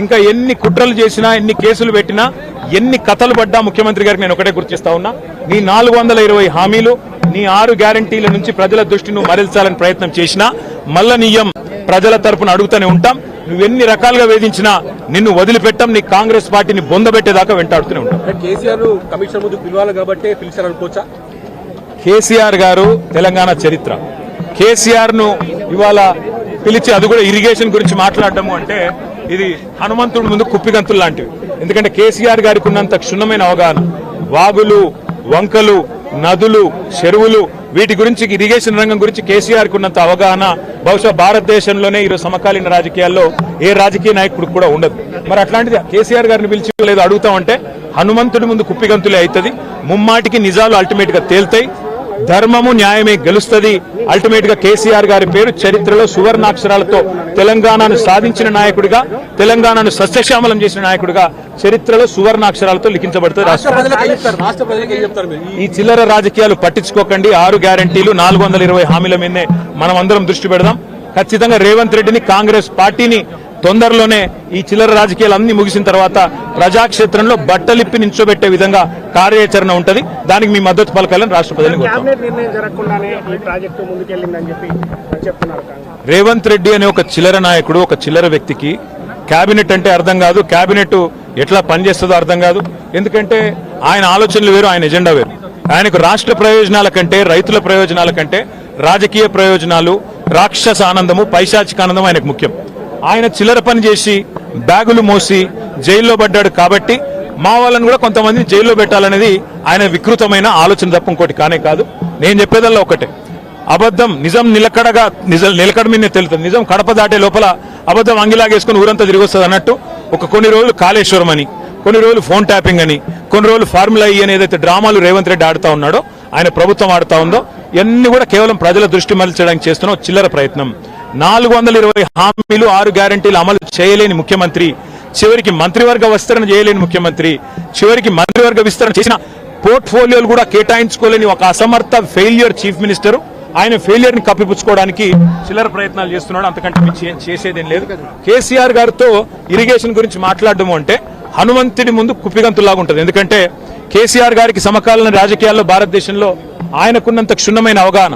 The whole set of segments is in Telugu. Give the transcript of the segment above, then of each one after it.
ఇంకా ఎన్ని కుట్రలు చేసినా, ఎన్ని కేసులు పెట్టినా, ఎన్ని కథలు పడ్డా ముఖ్యమంత్రి గారికి నేను ఒకటే గుర్తిస్తా ఉన్నా, నీ 420 హామీలు, నీ 6 గ్యారంటీల నుంచి ప్రజల దృష్టి నువ్వు మరల్చాలని ప్రయత్నం చేసినా మళ్ళా నీయం ప్రజల తరపున అడుగుతూనే ఉంటాం. నువ్వెన్ని రకాలుగా వేధించినా నిన్ను వదిలిపెట్టాం. నీ కాంగ్రెస్ పార్టీని బొందబెట్టేదాకా వెంటాడుతూనే ఉంటాం. కేసీఆర్ కమిషన్ ముందు పిలవాలి కాబట్టి పిలిచారనుకోవచ్చా? కేసీఆర్ గారు తెలంగాణ చరిత్ర. కేసీఆర్ ను ఇవాళ పిలిచి అది కూడా ఇరిగేషన్ గురించి మాట్లాడటము అంటే ఇది హనుమంతుడి ముందు కుప్పిగంతులు లాంటివి. ఎందుకంటే కేసీఆర్ గారికి ఉన్నంత క్షుణ్ణమైన అవగాహన, వాగులు, వంకలు, నదులు, చెరువులు, వీటి గురించి, ఇరిగేషన్ రంగం గురించి కేసీఆర్ కు ఉన్నంత అవగాహన బహుశా భారతదేశంలోనే ఈరోజు సమకాలీన రాజకీయాల్లో ఏ రాజకీయ నాయకుడు కూడా ఉండదు. మరి అట్లాంటిది కేసీఆర్ గారిని పిలిచి లేదు అడుగుతామంటే హనుమంతుడి ముందు కుప్పిగంతులే అవుతుంది. ముమ్మాటికి నిజాలు అల్టిమేట్ గా తేల్తాయి. ధర్మము న్యాయమే గెలుస్తుంది. అల్టిమేట్ గా కేసీఆర్ గారి పేరు చరిత్రలో సువర్ణాక్షరాలతో తెలంగాణను సాధించిన నాయకుడిగా, తెలంగాణను సస్యశ్యామలం చేసిన నాయకుడిగా చరిత్రలో సువర్ణాక్షరాలతో లిఖించబడుతుంది. ఈ చిల్లర రాజకీయాలు పట్టించుకోకండి. 6 గ్యారంటీలు, 420 హామీల మీదనే మనం అందరం దృష్టి పెడదాం. ఖచ్చితంగా రేవంత్ రెడ్డిని, కాంగ్రెస్ పార్టీని తొందరలోనే ఈ చిల్లర రాజకీయాలు అన్ని ముగిసిన తర్వాత ప్రజాక్షేత్రంలో బట్టలిప్పి నించోబెట్టే విధంగా కార్యాచరణ ఉంటది. దానికి మీ మద్దతు పలకాలని రాష్ట్ర ప్రజలకు రేవంత్ రెడ్డి అనే ఒక చిల్లర నాయకుడు, ఒక చిల్లర వ్యక్తికి కేబినెట్ అంటే అర్థం కాదు, కేబినెట్ ఎట్లా పనిచేస్తుందో అర్థం కాదు. ఎందుకంటే ఆయన ఆలోచనలు వేరు, ఆయన ఎజెండా వేరు. ఆయనకు రాష్ట్ర ప్రయోజనాల కంటే, రైతుల ప్రయోజనాల కంటే రాజకీయ ప్రయోజనాలు, రాక్షస ఆనందము, పైశాచిక ఆనందం ఆయనకు ముఖ్యం. ఆయన చిల్లర పని చేసి బ్యాగులు మోసి జైల్లో పడ్డాడు కాబట్టి మా వాళ్ళని కూడా కొంతమందిని జైల్లో పెట్టాలనేది ఆయన వికృతమైన ఆలోచన తప్ప ఇంకోటి కానే కాదు. నేను చెప్పేదల్లా ఒకటే, అబద్ధం నిజం నిలకడ మీదనే తెలుస్తుంది. నిజం కడప దాటే లోపల అబద్ధం అంగిలాగేసుకుని ఊరంతా తిరిగి వస్తుంది అన్నట్టు కొన్ని రోజులు కాళేశ్వరం అని, కొన్ని రోజులు ఫోన్ ట్యాపింగ్ అని, కొన్ని రోజులు ఫార్ములా ఈ అని ఏదైతే డ్రామాలు రేవంత్ రెడ్డి ఆడుతా ఉన్నాడో, ఆయన ప్రభుత్వం ఆడుతా ఉందో, ఇవన్నీ కూడా కేవలం ప్రజల దృష్టి మరల్చడానికి చేస్తున్న చిల్లర ప్రయత్నం. 420 హామీలు, 6 గ్యారంటీలు అమలు చేయలేని ముఖ్యమంత్రి, చివరికి మంత్రివర్గ విస్తరణ చేయలేని ముఖ్యమంత్రి, చివరికి మంత్రివర్గ విస్తరణ చేసిన పోర్ట్ఫోలియోలు కూడా కేటాయించుకోలేని ఒక అసమర్థ ఫెయిల్యూర్ చీఫ్ మినిస్టర్, ఆయన ఫెయిల్యూర్ ని కప్పిపుచ్చుకోవడానికి చిల్లర ప్రయత్నాలు చేస్తున్నాడు. అంతకంటే చేసేదేం లేదు. కేసీఆర్ గారితో ఇరిగేషన్ గురించి మాట్లాడడం అంటే హనుమంతుడి ముందు కుప్పిగంతులాగా ఉంటుంది. ఎందుకంటే కేసీఆర్ గారికి సమకాలీన రాజకీయాల్లో భారతదేశంలో ఆయనకున్నంత క్షుణ్ణమైన అవగాహన,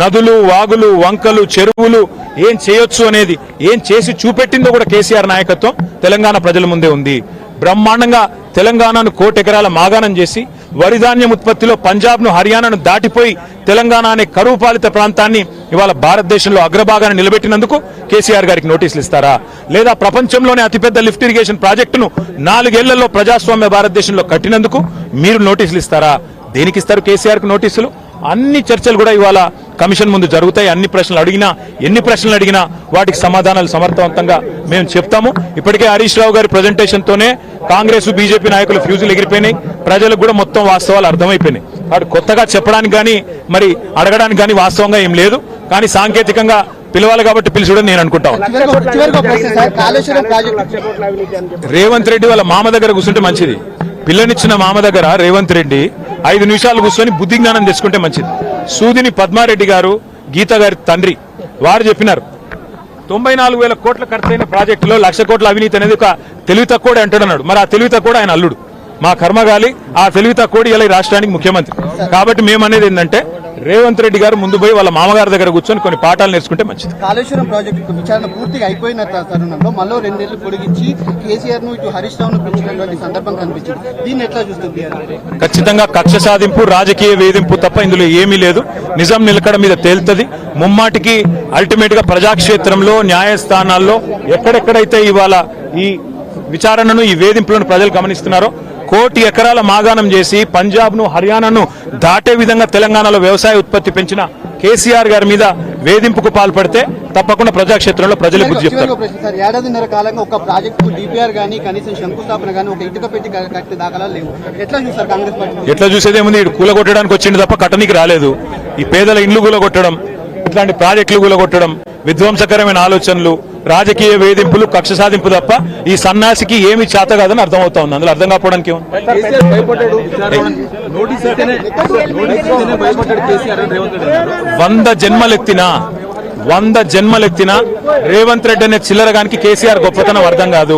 నదులు, వాగులు, వంకలు, చెరువులు ఏం చేయొచ్చు అనేది, ఏం చేసి చూపెట్టిందో కూడా కేసీఆర్ నాయకత్వం తెలంగాణ ప్రజల ముందే ఉంది. బ్రహ్మాండంగా తెలంగాణను 1,00,00,000 ఎకరాల మాగాణం చేసి వరిధాన్యం ఉత్పత్తిలో పంజాబ్ను, హర్యానాను దాటిపోయి తెలంగాణ అనే కరువు పాలిత ప్రాంతాన్ని ఇవాళ భారతదేశంలో అగ్రభాగాన్ని నిలబెట్టినందుకు కేసీఆర్ గారికి నోటీసులు ఇస్తారా? లేదా ప్రపంచంలోనే అతిపెద్ద లిఫ్ట్ ఇరిగేషన్ ప్రాజెక్టును 4 ఏళ్లలో ప్రజాస్వామ్య భారతదేశంలో కట్టినందుకు మీరు నోటీసులు ఇస్తారా? దేనికి ఇస్తారు కేసీఆర్ కు నోటీసులు? అన్ని చర్చలు కూడా ఇవాళ కమిషన్ ముందు జరుగుతాయి. ఎన్ని ప్రశ్నలు అడిగినా వాటికి సమాధానాలు సమర్థవంతంగా మేము చెప్తాము. ఇప్పటికే హరీష్ రావు గారి ప్రజెంటేషన్ తోనే కాంగ్రెస్, బీజేపీ నాయకులు ఫ్యూజులు ఎగిరిపోయినాయి. ప్రజలకు కూడా మొత్తం వాస్తవాలు అర్థమైపోయినాయి. వాడు కొత్తగా చెప్పడానికి కానీ మరి అడగడానికి కానీ వాస్తవంగా ఏం లేదు. కానీ సాంకేతికంగా పిలవాలి కాబట్టి పిలిచడం నేను అనుకుంటాను. రేవంత్ రెడ్డి వాళ్ళ మామ దగ్గర కూర్చుంటే మంచిది. పిల్లనిచ్చిన మామ దగ్గర రేవంత్ రెడ్డి 5 నిమిషాలు కూర్చొని బుద్ధి జ్ఞానం తెచ్చుకుంటే మంచిది. సూదిని పద్మారెడ్డి గారు, గీత గారి తండ్రి, వారు చెప్పినారు 94,000 కోట్ల ఖర్చైన ప్రాజెక్టులో 1,00,000 కోట్ల అవినీతి అనేది ఒక తెలివి తక్కువడే అంటాడన్నాడు. మరి ఆ తెలివి తక్కువ ఆయన అల్లుడు, మా కర్మగాలి. ఆ తెలివి తక్కువ ఇలా రాష్ట్రానికి ముఖ్యమంత్రి. కాబట్టి మేమనేది ఏంటంటే రేవంత్ రెడ్డి గారు ముందు పోయి వాళ్ళ మామగారి దగ్గర కూర్చొని కొన్ని పాఠాలు నేర్చుకుంటే మంచిది. కాళేశ్వరం ప్రాజెక్టు విచారణ పూర్తిగా అయిపోయిన తరుణంలో మళ్ళీ 2 ఏళ్లు పొడిగించి కేసీఆర్ ను ఇటు హరీష్ రావును పెంచినటువంటి సందర్భం కనిపించింది. దీన్ని ఎట్లా చూస్తుంది? ఖచ్చితంగా కక్ష సాధింపు, రాజకీయ వేధింపు తప్ప ఇందులో ఏమీ లేదు. నిజం నిలకడ మీద తేలుతుంది. ముమ్మాటికి అల్టిమేట్ గా ప్రజాక్షేత్రంలో, న్యాయస్థానాల్లో ఎక్కడెక్కడైతే ఇవాళ ఈ విచారణను, ఈ వేధింపులను ప్రజలు గమనిస్తున్నారో, 1,00,00,000 ఎకరాల మాగాణం చేసి పంజాబ్ ను, హర్యానాను దాటే విధంగా తెలంగాణలో వ్యవసాయ ఉత్పత్తి పెంచిన కేసీఆర్ గారి మీద వేధింపుకు పాల్పడితే తప్పకుండా ప్రజాక్షేత్రంలో ప్రజలు బుద్ధి చెప్తారు. 1.5 కాలంగా ఒక ప్రాజెక్టు డిపిఆర్ గానీ, కనీసం శంకుస్థాపన గానీ, ఒక ఇటుక పెట్టి కట్టే దాఖలాలు లేవు. ఎట్లా చూస్తారు కాంగ్రెస్ పార్టీ? ఎట్లా చూసేదేముంది? ఇటు కూలగొట్టడానికి వచ్చింది తప్ప కట్టనికి రాలేదు. ఈ పేదల ఇండ్లు కూలగొట్టడం, ఇట్లాంటి ప్రాజెక్టులు కూలగొట్టడం, విధ్వంసకరమైన ఆలోచనలు, రాజకీయ వేధింపులు, కక్ష సాధింపు తప్ప ఈ సన్నాసికి ఏమి చేత కాదని అర్థమవుతా ఉంది. అందులో అర్థం కాకపోవడానికి 100 జన్మలెత్తినా 100 జన్మలెత్తినా రేవంత్ రెడ్డి అనే చిల్లరగానికి కేసీఆర్ గొప్పతనం అర్థం కాదు.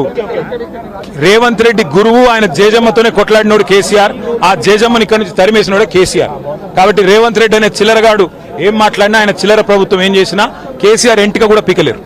రేవంత్ రెడ్డి గురువు, ఆయన జేజమ్మతోనే కొట్లాడినోడు కేసీఆర్, ఆ జేజమ్మని ఇక్కడి నుంచి తరిమేసినోడే కేసీఆర్. కాబట్టి రేవంత్ రెడ్డి అనే చిల్లరగాడు ఏం మాట్లాడినా, ఆయన చిల్లర ప్రభుత్వం ఏం చేసినా కేసీఆర్ ఎంటిక కూడా పీకలేరు.